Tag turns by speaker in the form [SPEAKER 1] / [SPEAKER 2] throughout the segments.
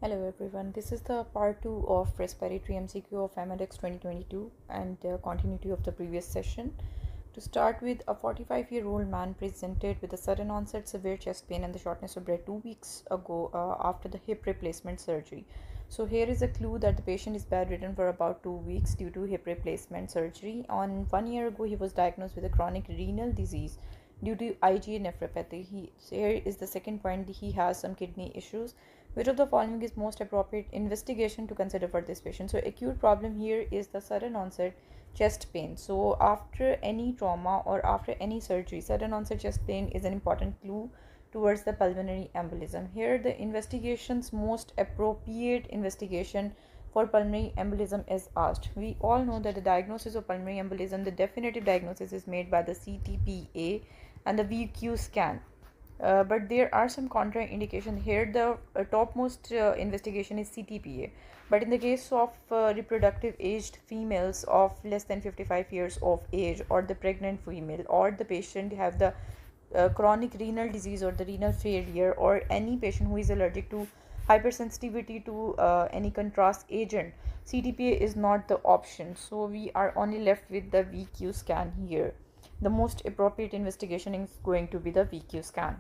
[SPEAKER 1] Hello everyone, this is the part 2 of respiratory MCQ of MLX 2022 and continuity of the previous session. To start with, a 45-year-old man presented with a sudden onset severe chest pain and the shortness of breath 2 weeks ago after the hip replacement surgery. So here is a clue that the patient is bedridden for about 2 weeks due to hip replacement surgery. On 1 year ago, he was diagnosed with a chronic renal disease due to IgA nephropathy. Here is the second point, he has some kidney issues. Which of the following is most appropriate investigation to consider for this patient? So acute problem here is the sudden onset chest pain. So after any trauma or after any surgery, sudden onset chest pain is an important clue towards the pulmonary embolism. Here the investigation's most appropriate investigation for pulmonary embolism is asked. We all know that the diagnosis of pulmonary embolism, the definitive diagnosis is made by the CTPA and the VQ scan. But there are some contraindications here. The topmost investigation is CTPA. But in the case of reproductive aged females of less than 55 years of age, or the pregnant female, or the patient have the chronic renal disease or the renal failure, or any patient who is allergic to hypersensitivity to any contrast agent, CTPA is not the option. So we are only left with the VQ scan here. The most appropriate investigation is going to be the VQ scan.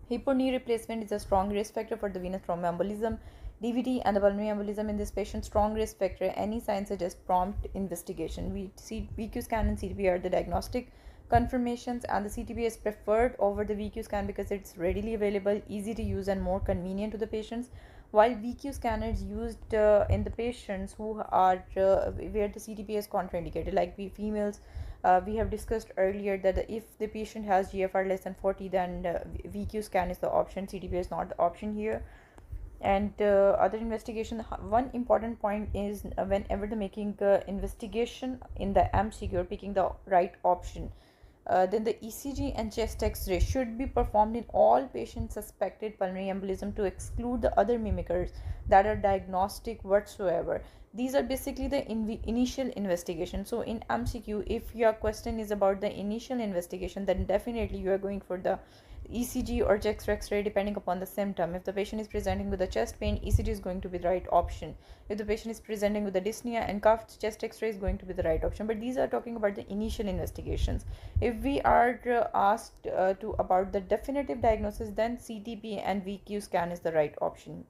[SPEAKER 1] Hip or knee replacement is a strong risk factor for the venous thromboembolism, DVT, and the pulmonary embolism in this patient. Strong risk factor. Any sign suggests prompt investigation. We see VQ scan and CTP are the diagnostic confirmations, and the CTP is preferred over the VQ scan because it's readily available, easy to use, and more convenient to the patients. While VQ scanner is used in the patients who are where the CTP is contraindicated, like females. We have discussed earlier that if the patient has GFR less than 40, then VQ scan is the option. CTP is not the option here. And other investigation, one important point is whenever the making investigation in the MCQ or picking the right option, then the ECG and chest X-ray should be performed in all patients suspected pulmonary embolism to exclude the other mimickers that are diagnostic whatsoever. These are basically the initial investigation. So in MCQ, if your question is about the initial investigation, then definitely you are going for the ECG or chest X-ray depending upon the symptom. If the patient is presenting with a chest pain, ECG is going to be the right option. If the patient is presenting with a dyspnea and cough, chest X-ray is going to be the right option. But these are talking about the initial investigations. If we are asked to about the definitive diagnosis, then CTP and VQ scan is the right option.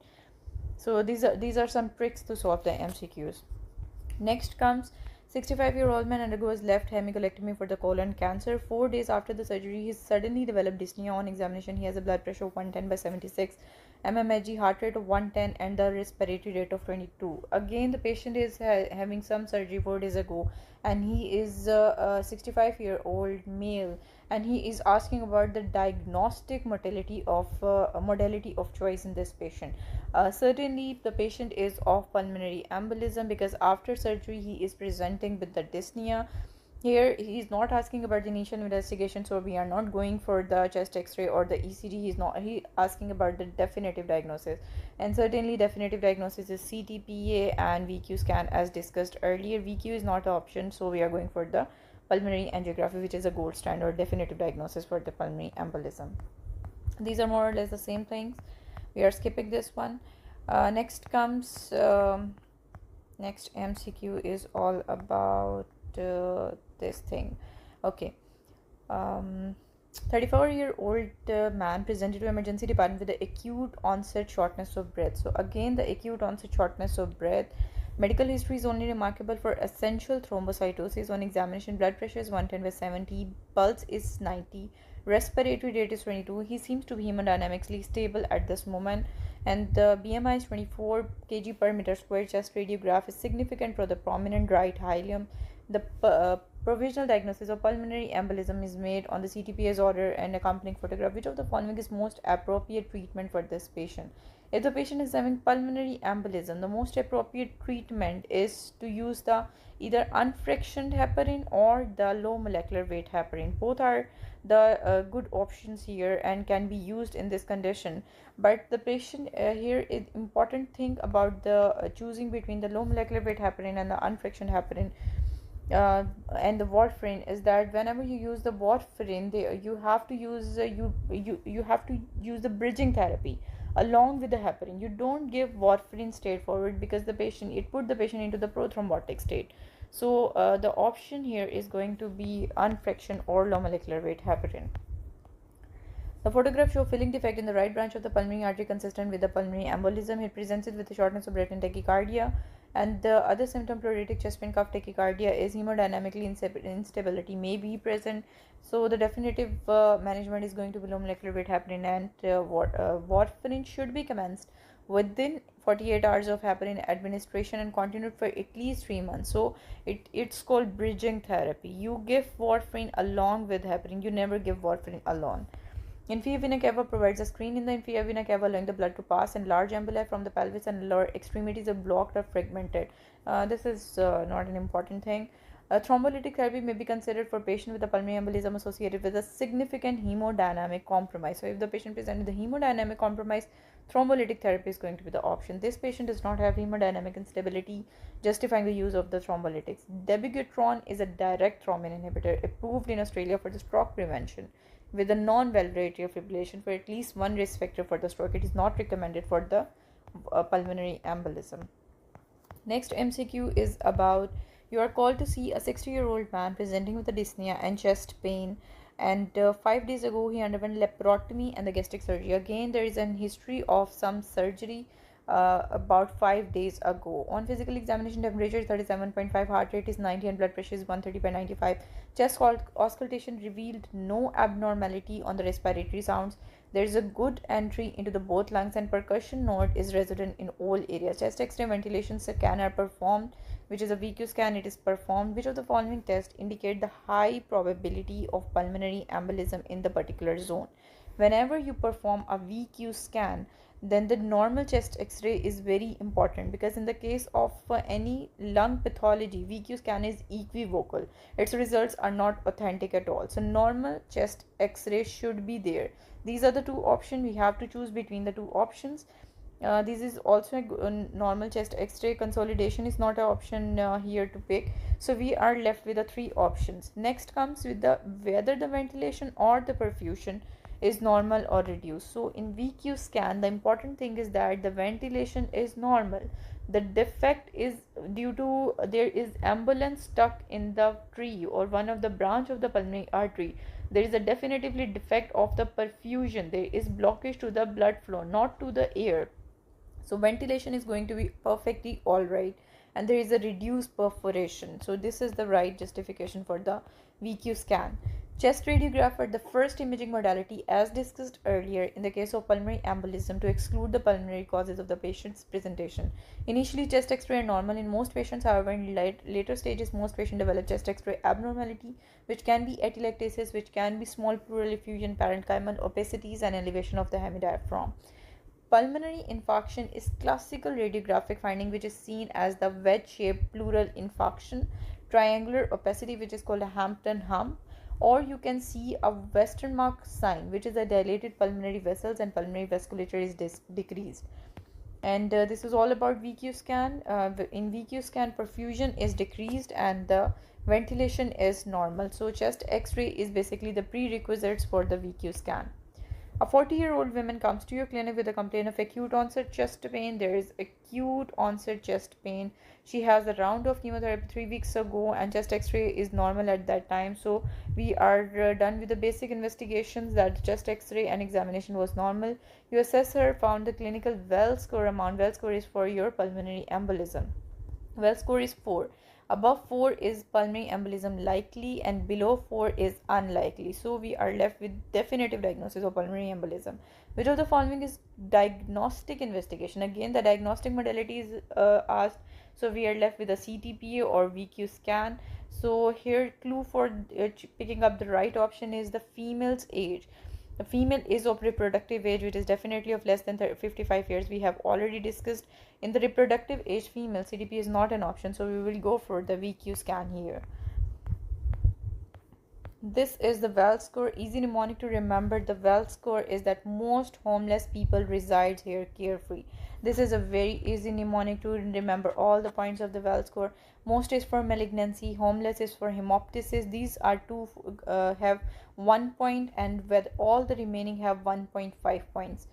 [SPEAKER 1] So these are some tricks to solve the MCQs. Next comes 65-year-old man undergoes left hemicolectomy for the colon cancer. 4 days after the surgery, he suddenly developed dyspnea. On examination, he has a blood pressure of 110/76, mmHg, heart rate of 110, and the respiratory rate of 22. Again, the patient is having some surgery 4 days ago, and he is a 65-year-old male, and he is asking about the diagnostic modality of choice in this patient. Certainly, the patient is of pulmonary embolism because after surgery he is presenting with the dyspnea. Here he is not asking about the initial investigation, so we are not going for the chest X-ray or the ECG. He asking about the definitive diagnosis, and certainly definitive diagnosis is CTPA and VQ scan as discussed earlier. VQ is not an option, so we are going for the pulmonary angiography, which is a gold standard definitive diagnosis for the pulmonary embolism. These are more or less the same things. We are skipping this one. Next comes next MCQ is all about this thing. Okay. 34-year-old man presented to emergency department with the acute onset shortness of breath. So again, the acute onset shortness of breath. Medical history is only remarkable for essential thrombocytosis. On examination, blood pressure is 110/70, pulse is 90, respiratory rate is 22. He seems to be hemodynamically stable at this moment, and the BMI is 24 kg per meter square. Chest radiograph is significant for the prominent right hilum. The provisional diagnosis of pulmonary embolism is made on the CTPA's order and accompanying photograph. Which of the following is most appropriate treatment for this patient? If the patient is having pulmonary embolism, the most appropriate treatment is to use the either unfractioned heparin or the low molecular weight heparin. Both are the good options here and can be used in this condition. But the patient here is important thing about the choosing between the low molecular weight heparin and the unfractioned heparin and the warfarin is that whenever you use the warfarin, you have to use you have to use the bridging therapy. along with the heparin. You don't give warfarin straightforward because it put the patient into the prothrombotic state. So the option here is going to be unfraction or low molecular weight heparin. The photograph shows filling defect in the right branch of the pulmonary artery consistent with the pulmonary embolism. It presents it with the shortness of breath and tachycardia. And the other symptom, pleuritic chest pain, cough, tachycardia, is hemodynamically instability may be present. So the definitive management is going to be low molecular weight heparin, and warfarin should be commenced within 48 hours of heparin administration and continued for at least 3 months. So it's called bridging therapy. You give warfarin along with heparin. You never give warfarin alone. Inferior vena cava provides a screen in the inferior vena cava, allowing the blood to pass, and large emboli from the pelvis and lower extremities are blocked or fragmented. This is not an important thing. Thrombolytic therapy may be considered for patient with a pulmonary embolism associated with a significant hemodynamic compromise. So, if the patient presents with a hemodynamic compromise, thrombolytic therapy is going to be the option. This patient does not have hemodynamic instability, justifying the use of the thrombolytics. Dabigatran is a direct thrombin inhibitor approved in Australia for the stroke prevention with a non-valvular atrial fibrillation for at least one risk factor for the stroke. It is not recommended for the pulmonary embolism. Next MCQ is about: you are called to see a 60-year-old man presenting with a dyspnea and chest pain, and 5 days ago he underwent laparotomy and the gastric surgery. Again, there is an history of some surgery about 5 days ago. On physical examination, temperature is 37.5, heart rate is 90, and blood pressure is 130/95. Chest auscultation revealed no abnormality on the respiratory sounds. There is a good entry into the both lungs, and percussion node is resident in all areas. Chest X-ray ventilation scan are performed, which is a VQ scan. It is performed. Which of the following tests indicate the high probability of pulmonary embolism in the particular zone? Whenever you perform a VQ scan, then the normal chest X-ray is very important, because in the case of any lung pathology, VQ scan is equivocal. Its results are not authentic at all. So normal chest X-ray should be there. These are the two options. We have to choose between the two options. This is also a normal chest X-ray. Consolidation is not an option here to pick. So we are left with the 3 options. Next comes with the whether the ventilation or the perfusion is normal or reduced. So in VQ scan, the important thing is that the ventilation is normal. The defect is due to there is ambulance stuck in the tree or one of the branch of the pulmonary artery. There is a definitively defect of the perfusion. There is blockage to the blood flow, not to the air. So ventilation is going to be perfectly all right, and there is a reduced perforation. So this is the right justification for the VQ scan. Chest radiograph are the first imaging modality, as discussed earlier, in the case of pulmonary embolism to exclude the pulmonary causes of the patient's presentation. Initially, chest X-ray are normal in most patients. However, in later stages, most patients develop chest X-ray abnormality, which can be atelectasis, which can be small pleural effusion, parenchymal opacities, and elevation of the hemidiaphragm. Pulmonary infarction is classical radiographic finding, which is seen as the wedge-shaped pleural infarction, triangular opacity, which is called a Hampton hump, or you can see a Westermarck sign, which is a dilated pulmonary vessels and pulmonary vasculature is decreased. And this is all about VQ scan. In VQ scan, perfusion is decreased and the ventilation is normal. So chest X-ray is basically the prerequisites for the VQ scan. A 40-year-old woman comes to your clinic with a complaint of acute onset chest pain. There is acute onset chest pain. She has a round of chemotherapy 3 weeks ago, and chest X-ray is normal at that time. So we are done with the basic investigations, that chest X-ray and examination was normal. You assess her, found the clinical well score amount. Well score is for your pulmonary embolism. Well score is 4. Above 4 is pulmonary embolism likely, and below 4 is unlikely. So we are left with definitive diagnosis of pulmonary embolism. Which of the following is diagnostic investigation? Again, the diagnostic modality is asked. So we are left with a CTPA or VQ scan. So here, clue for picking up the right option is the female's age. The female is of reproductive age, which is definitely of less than 55 years. We have already discussed in the reproductive age female, CTP is not an option. So we will go for the VQ scan here. This is the well score. Easy mnemonic to remember. The well score is that most homeless people reside here carefree. This is a very easy mnemonic to remember all the points of the well score. Most is for malignancy, homeless is for hemoptysis. These are two have 1 point, and with all the remaining have 1.5 points.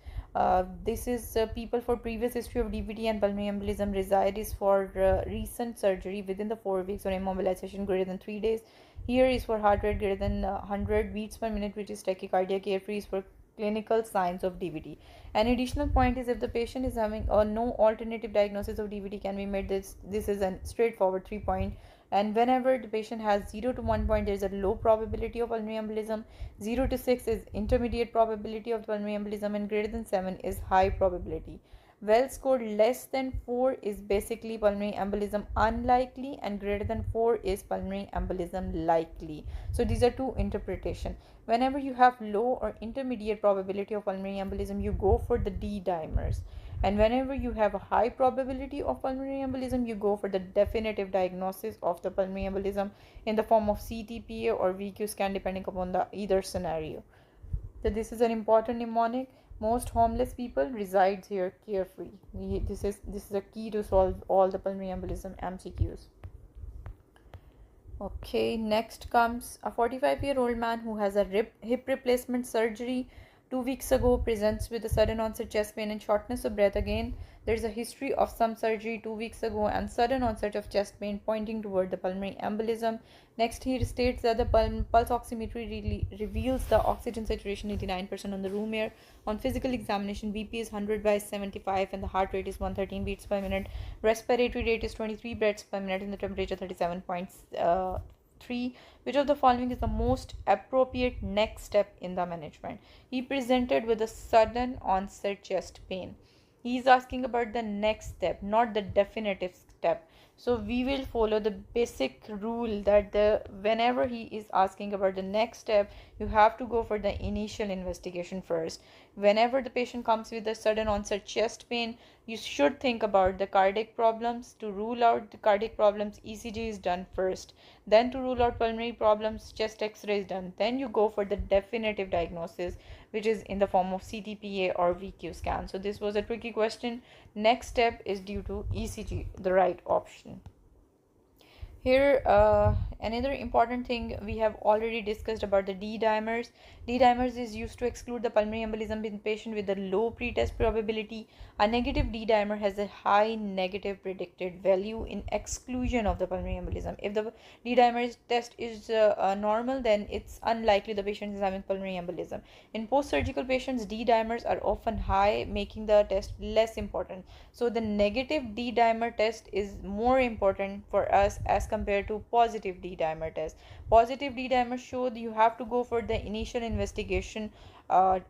[SPEAKER 1] This is people for previous history of DVT and pulmonary embolism. Reside is for recent surgery within the 4 weeks or immobilization greater than 3 days. Here is for heart rate greater than 100 beats per minute, which is tachycardia. Carefree is for clinical signs of DVT. An additional point is if the patient is having no alternative diagnosis of DVT can be made. This is a straightforward 3 point. And whenever the patient has 0 to 1 point, there is a low probability of pulmonary embolism. 0 to 6 is intermediate probability of pulmonary embolism, and greater than 7 is high probability. Well scored less than 4 is basically pulmonary embolism unlikely, and greater than 4 is pulmonary embolism likely. So these are two interpretations. Whenever you have low or intermediate probability of pulmonary embolism, you go for the D dimers. And whenever you have a high probability of pulmonary embolism, you go for the definitive diagnosis of the pulmonary embolism in the form of CTPA or VQ scan, depending upon the either scenario. So this is an important mnemonic. Most homeless people resides here carefree. This is a key to solve all the pulmonary embolism MCQs. Okay, next comes a 45-year-old man who has a hip replacement surgery 2 weeks ago, presents with a sudden onset chest pain and shortness of breath. Again, there is a history of some surgery 2 weeks ago and sudden onset of chest pain pointing toward the pulmonary embolism. Next, he states that the pulse oximetry reveals the oxygen saturation 89% on the room air. On physical examination, BP is 100/75 and the heart rate is 113 beats per minute. Respiratory rate is 23 breaths per minute and the temperature 37.3. Which of the following is the most appropriate next step in the management? He presented with a sudden onset chest pain. He is asking about the next step, not the definitive step. So we will follow the basic rule that whenever he is asking about the next step, you have to go for the initial investigation first. Whenever the patient comes with a sudden onset chest pain, you should think about the cardiac problems. To rule out the cardiac problems, ECG is done first. Then to rule out pulmonary problems, chest x-ray is done. Then you go for the definitive diagnosis, which is in the form of CTPA or VQ scan. So this was a tricky question. Next step is due to ECG, the right option. Here, another important thing we have already discussed about the D dimers. D dimers is used to exclude the pulmonary embolism in patient with a low pretest probability. A negative D dimer has a high negative predicted value in exclusion of the pulmonary embolism. If the D dimer test is normal, then it's unlikely the patient is having pulmonary embolism. In post-surgical patients, D dimers are often high, making the test less important. So the negative D dimer test is more important for us as compared to positive D dimer test. Positive D dimer show that you have to go for the initial investigation, or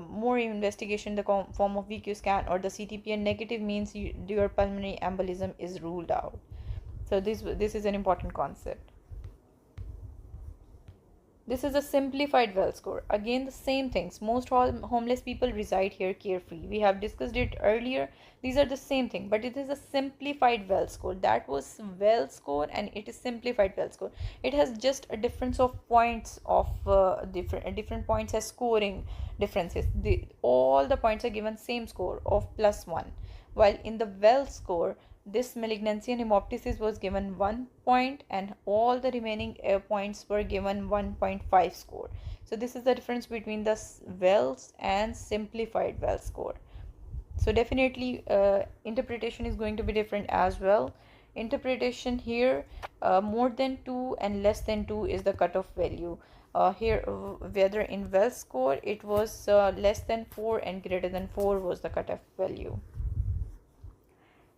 [SPEAKER 1] more investigation in the form of VQ scan or the CTP, and negative means your pulmonary embolism is ruled out. So this is an important concept. This is a simplified well score. Again, the same things. Most homeless people reside here carefree. We have discussed it earlier. These are the same thing, but it is a simplified well score. That was well score and it is simplified well score. It has just a difference of points of different points as scoring differences. All the points are given same score of +1. While in the well score, this malignancy and hemoptysis was given 1 point and all the remaining points were given 1.5 score. So this is the difference between the wells and simplified well score. So definitely interpretation is going to be different as well. Interpretation here, more than 2 and less than 2 is the cutoff value. Here, whether in well score it was less than 4 and greater than 4 was the cutoff value.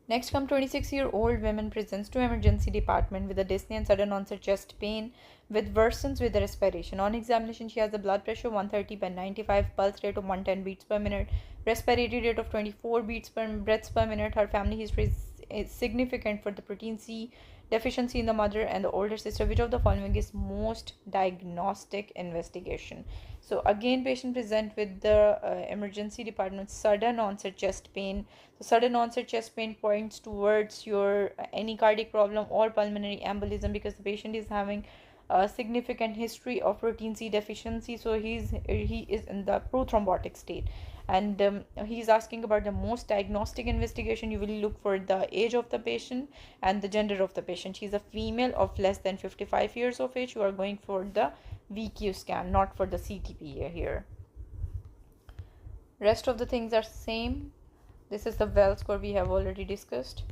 [SPEAKER 1] Next come 26-year-old woman presents to emergency department with a dyspnea and sudden onset chest pain with worsens with the respiration. On examination, she has a blood pressure 130/95, pulse rate of 110 beats per minute, respiratory rate of 24 breaths per minute. Her family history is significant for the protein C deficiency in the mother and the older sister. Which of the following is most diagnostic investigation? So again, patient present with the emergency department sudden onset chest pain. So sudden onset chest pain points towards your any cardiac problem or pulmonary embolism, because the patient is having a significant history of protein C deficiency. So he is in the prothrombotic state, and he's asking about the most diagnostic investigation. You will look for the age of the patient and the gender of the patient. She's a female of less than 55 years of age. You are going for the VQ scan, not for the CTPA here. Rest of the things are same. This is the well score we have already discussed.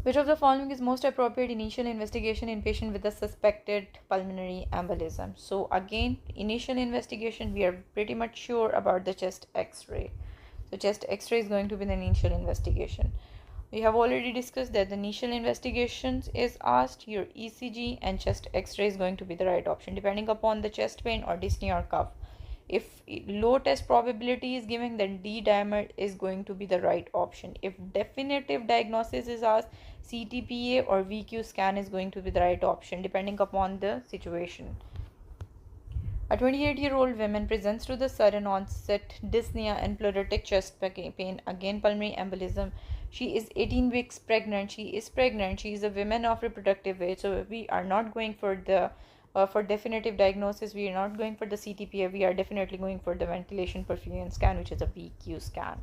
[SPEAKER 1] Which of the following is most appropriate initial investigation in patient with a suspected pulmonary embolism? So again, initial investigation, we are pretty much sure about the chest x-ray. So chest x-ray is going to be the initial investigation. We have already discussed that the initial investigations is asked, your ECG and chest x-ray is going to be the right option depending upon the chest pain or dyspnea or cough. If low test probability is given, then D dimer is going to be the right option. If definitive diagnosis is asked, CTPA or VQ scan is going to be the right option depending upon the situation. A 28-year-old woman presents to the sudden onset dyspnea and pleuritic chest pain, again pulmonary embolism. She is 18 weeks pregnant. She is a woman of reproductive age. So we are not going for the for definitive diagnosis. We are not going for the CTPA. We are definitely going for the ventilation perfusion scan, which is a VQ scan.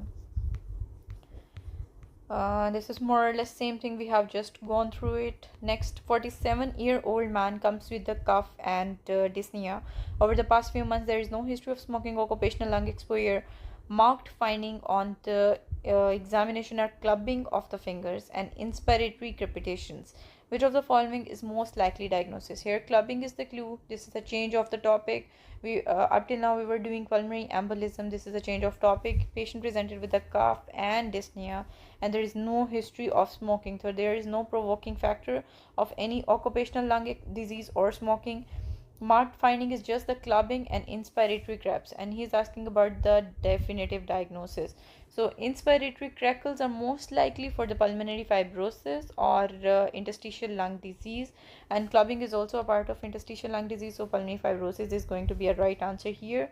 [SPEAKER 1] This is more or less same thing, we have just gone through it. Next, 47-year-old man comes with the cough and dyspnea. Over the past few months, there is no history of smoking, occupational lung exposure. Marked finding on the examination are clubbing of the fingers and inspiratory crepitations. Which of the following is most likely diagnosis? Here, clubbing is the clue. This is a change of the topic. We up till now we were doing pulmonary embolism. This is a change of topic. Patient presented with a cough and dyspnea, and there is no history of smoking. So there is no provoking factor of any occupational lung disease or smoking. Marked finding is just the clubbing and inspiratory craps, and he's asking about the definitive diagnosis. So inspiratory crackles are most likely for the pulmonary fibrosis or interstitial lung disease, and clubbing is also a part of interstitial lung disease, so pulmonary fibrosis is going to be a right answer here.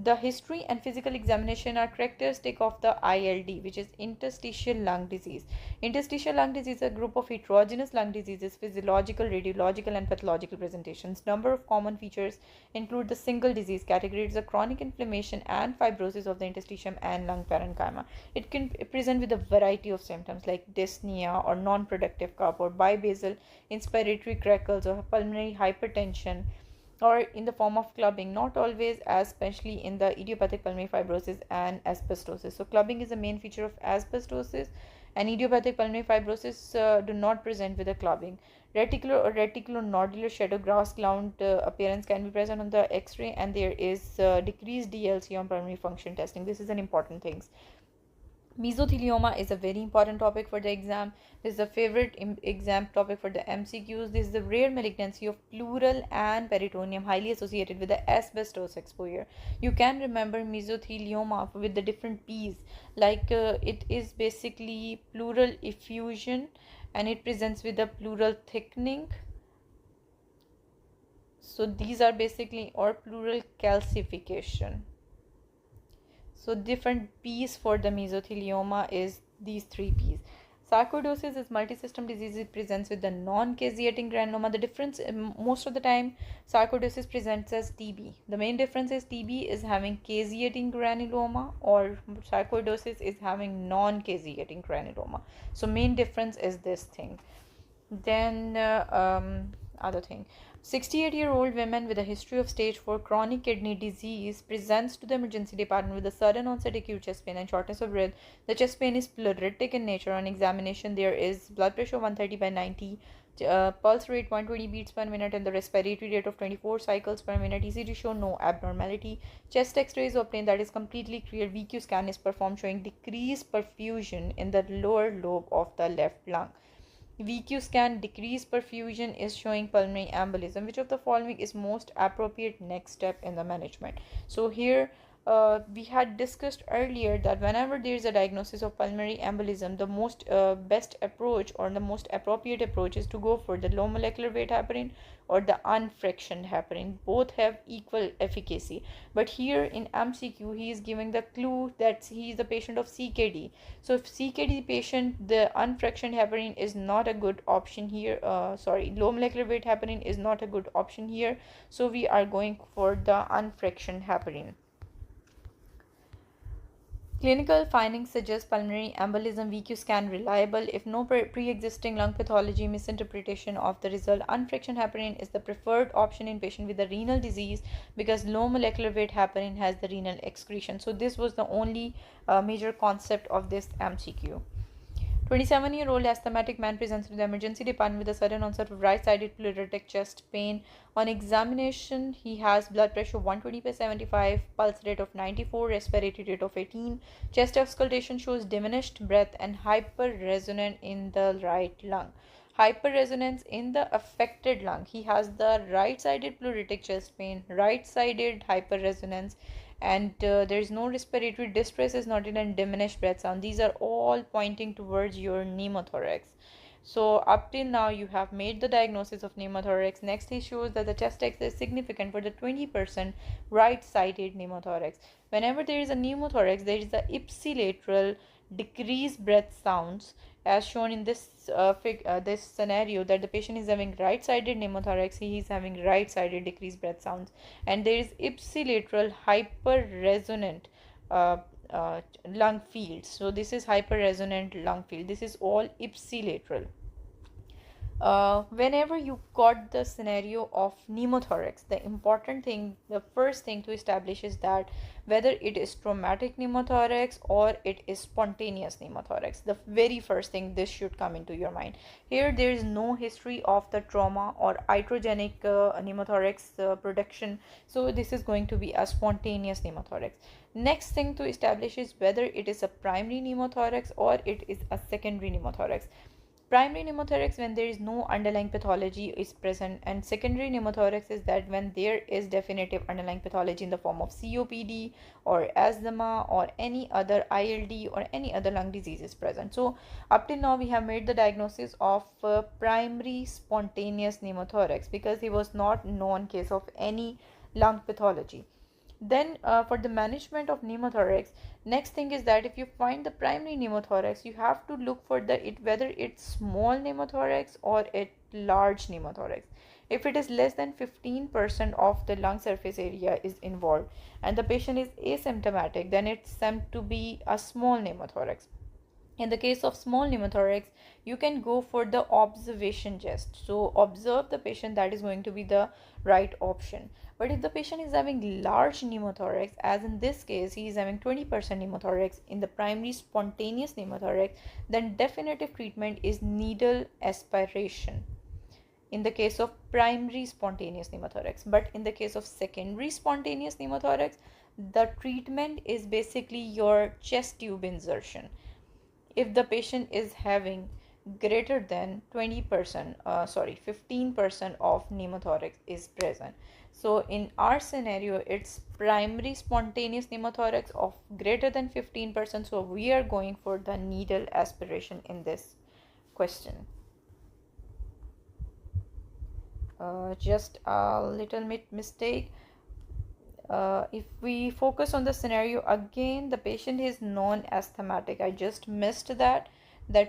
[SPEAKER 1] The history and physical examination are characteristic of the ILD, which is interstitial lung disease. Interstitial lung disease is a group of heterogeneous lung diseases, physiological, radiological, and pathological presentations. Number of common features include the single disease category, the chronic inflammation and fibrosis of the interstitium and lung parenchyma. It can present with a variety of symptoms like dyspnea or non-productive cough or bibasal inspiratory crackles or pulmonary hypertension, or in the form of clubbing, not always, as especially in the idiopathic pulmonary fibrosis and asbestosis. So clubbing is a main feature of asbestosis, and idiopathic pulmonary fibrosis do not present with a clubbing. Reticular or reticulonodular shadow grass gland appearance can be present on the x-ray, and there is decreased DLC on pulmonary function testing. This is an important thing. Mesothelioma is a very important topic for the exam. This is a favorite exam topic for the MCQs. This is the rare malignancy of pleural and peritoneum, highly associated with the asbestos exposure. You can remember mesothelioma with the different P's, like it is basically pleural effusion, and it presents with a pleural thickening. So these are basically, or pleural calcification. So different P's for the mesothelioma is these three P's. Sarcoidosis is multi-system disease. It presents with the non-caseating granuloma. The difference, most of the time, sarcoidosis presents as TB. The main difference is TB is having caseating granuloma, or sarcoidosis is having non-caseating granuloma. So main difference is this thing. Then other thing, 68-year-old woman with a history of stage 4 chronic kidney disease presents to the emergency department with a sudden onset acute chest pain and shortness of breath. The chest pain is pleuritic in nature. On examination, there is blood pressure 130/90, pulse rate 120 beats per minute, and the respiratory rate of 24 cycles per minute. ECG show no abnormality. Chest x-ray is obtained, that is completely clear. VQ scan is performed showing decreased perfusion in the lower lobe of the left lung. VQ scan decreased perfusion is showing pulmonary embolism. Which of the following is most appropriate next step in the management? So here we had discussed earlier that whenever there is a diagnosis of pulmonary embolism, the most best approach or the most appropriate approach is to go for the low molecular weight heparin or the unfractioned heparin. Both have equal efficacy, but here in MCQ he is giving the clue that he is a patient of CKD. So if CKD patient, the unfractioned heparin is not a good option here. Low molecular weight heparin is not a good option here, so we are going for the unfractioned heparin. Clinical findings suggest pulmonary embolism, VQ scan reliable. If no pre-existing lung pathology, misinterpretation of the result. Unfractionated heparin is the preferred option in patient with a renal disease because low molecular weight heparin has the renal excretion. So this was the only major concept of this MCQ. 27-year-old asthmatic man presents to the emergency department with a sudden onset of right-sided pleuritic chest pain. On examination, he has blood pressure 120/75, pulse rate of 94, respiratory rate of 18. Chest auscultation shows diminished breath and hyperresonance in the right lung. Hyperresonance in the affected lung. He has the right-sided pleuritic chest pain, right-sided hyperresonance, and there is no respiratory distress is noted and diminished breath sound. These are all pointing towards your pneumothorax. So up till now you have made the diagnosis of pneumothorax. Next he shows that the chest x is significant for the 20% right-sided pneumothorax. Whenever there is a pneumothorax, there is the ipsilateral decreased breath sounds as shown in this scenario, that the patient is having right-sided pneumothorax, he is having right-sided decreased breath sounds, and there is ipsilateral hyperresonant uh, lung field. So this is hyperresonant lung field. This is all ipsilateral. Whenever you got the scenario of pneumothorax, the important thing, the first thing to establish is that whether it is traumatic pneumothorax or it is spontaneous pneumothorax. The very first thing this should come into your mind. Here there is no history of the trauma or iatrogenic pneumothorax production, so this is going to be a spontaneous pneumothorax. Next thing to establish is whether it is a primary pneumothorax or it is a secondary pneumothorax. Primary pneumothorax when there is no underlying pathology is present, and secondary pneumothorax is that when there is definitive underlying pathology in the form of COPD or asthma or any other ILD or any other lung disease is present. So up till now we have made the diagnosis of primary spontaneous pneumothorax because he was not known case of any lung pathology. Then for the management of pneumothorax, next thing is that if you find the primary pneumothorax, you have to look for whether it's small pneumothorax or a large pneumothorax. If it is less than 15% of the lung surface area is involved and the patient is asymptomatic, then it's said to be a small pneumothorax. In the case of small pneumothorax, you can go for the observation test. So observe the patient, that is going to be the right option. But if the patient is having large pneumothorax, as in this case he is having 20% pneumothorax in the primary spontaneous pneumothorax, then definitive treatment is needle aspiration in the case of primary spontaneous pneumothorax. But in the case of secondary spontaneous pneumothorax, the treatment is basically your chest tube insertion if the patient is having greater than 15% of pneumothorax is present. So in our scenario, it's primary spontaneous pneumothorax of greater than 15%. So we are going for the needle aspiration in this question. Just a little bit mistake. If we focus on the scenario again, the patient is non-asthmatic. I just missed that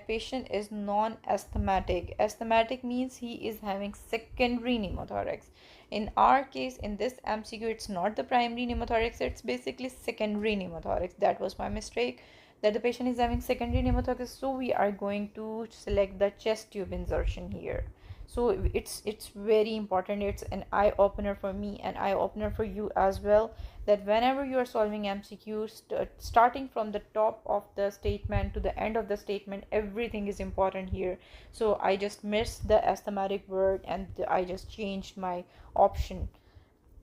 [SPEAKER 1] patient is non-asthmatic. Asthmatic means he is having secondary pneumothorax. In our case, in this MCQ, it's not the primary pneumothorax, it's basically secondary pneumothorax. That was my mistake, that the patient is having secondary pneumothorax, so we are going to select the chest tube insertion here. So it's very important. It's an eye opener for me, an eye opener for you as well, that whenever you are solving MCQs, starting from the top of the statement to the end of the statement, everything is important here. So I just missed the asthmatic word and I just changed my option.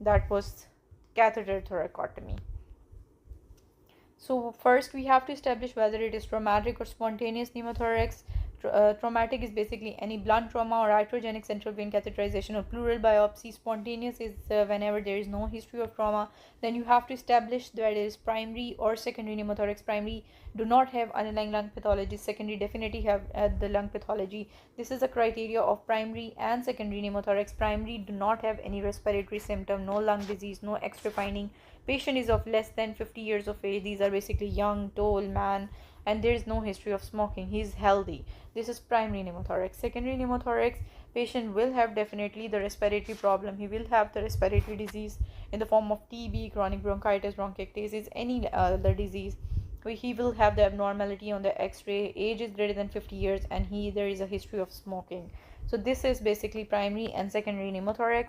[SPEAKER 1] That was catheter thoracotomy. So first we have to establish whether it is traumatic or spontaneous pneumothorax. Traumatic is basically any blunt trauma or iatrogenic central vein catheterization or pleural biopsy. Spontaneous is whenever there is no history of trauma. Then you have to establish that it is primary or secondary pneumothorax. Primary do not have underlying lung pathology. Secondary definitely have the lung pathology. This is a criteria of primary and secondary pneumothorax. Primary do not have any respiratory symptom, no lung disease, no extra finding. Patient is of less than 50 years of age. These are basically young, tall man, and there is no history of smoking. He is healthy. This is primary pneumothorax. Secondary pneumothorax, patient will have definitely the respiratory problem. He will have the respiratory disease in the form of TB, chronic bronchitis, bronchiectasis, any other disease. he will have the abnormality on the x-ray, age is greater than 50 years, and there is a history of smoking. So this is basically primary and secondary pneumothorax.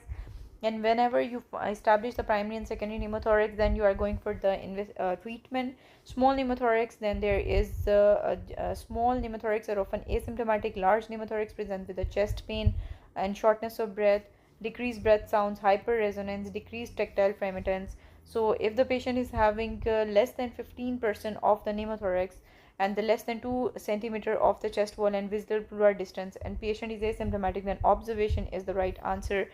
[SPEAKER 1] And whenever you establish the primary and secondary pneumothorax, then you are going for the treatment. Small pneumothorax, then there is small pneumothorax are often asymptomatic. Large pneumothorax present with a chest pain and shortness of breath, decreased breath sounds, hyperresonance, decreased tactile frequency. So if the patient is having less than 15% of the pneumothorax and the less than 2 centimeter of the chest wall and visceral pleural distance, and patient is asymptomatic, then observation is the right answer.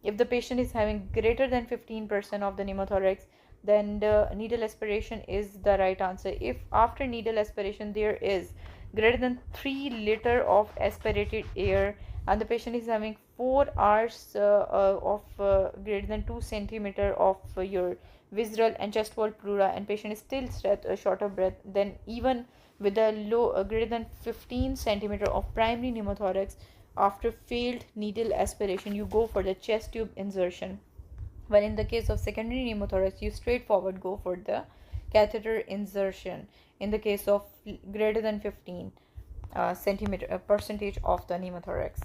[SPEAKER 1] If the patient is having greater than 15% of the pneumothorax, then the needle aspiration is the right answer. If after needle aspiration there is greater than 3 liter of aspirated air and the patient is having 4 hours of greater than 2 centimeter of your visceral and chest wall pleura, and patient is still short of breath, then even with a low greater than 15 centimeter of primary pneumothorax, after failed needle aspiration you go for the chest tube insertion. While in the case of secondary pneumothorax, you straightforward go for the catheter insertion in the case of greater than 15 centimeter percentage of the pneumothorax.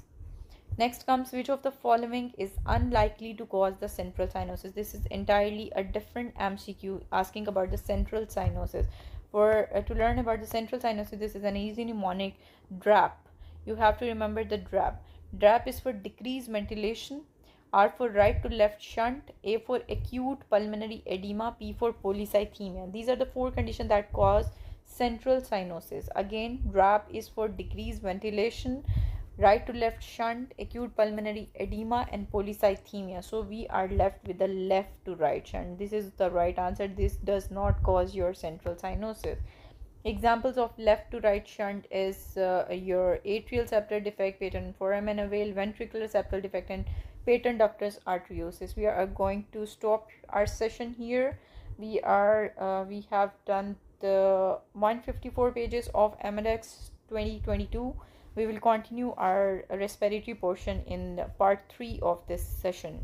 [SPEAKER 1] Next comes, which of the following is unlikely to cause the central cyanosis? This is entirely a different MCQ asking about the central cyanosis. For to learn about the central cyanosis, this is an easy mnemonic: DRAP. You have to remember the DRAP. DRAP is for decreased ventilation, R for right to left shunt, A for acute pulmonary edema, P for polycythemia. These are the 4 conditions that cause central cyanosis. Again, DRAP is for decreased ventilation, right to left shunt, acute pulmonary edema, and polycythemia. So we are left with the left to right shunt. This is the right answer. This does not cause your central cyanosis. Examples of left to right shunt is your atrial septal defect, patent foramen veil, ventricular septal defect, and patent ductus arteriosus. We are going to stop our session here. We have done the 154 pages of AMEDEX 2022. We will continue our respiratory portion in part 3 of this session.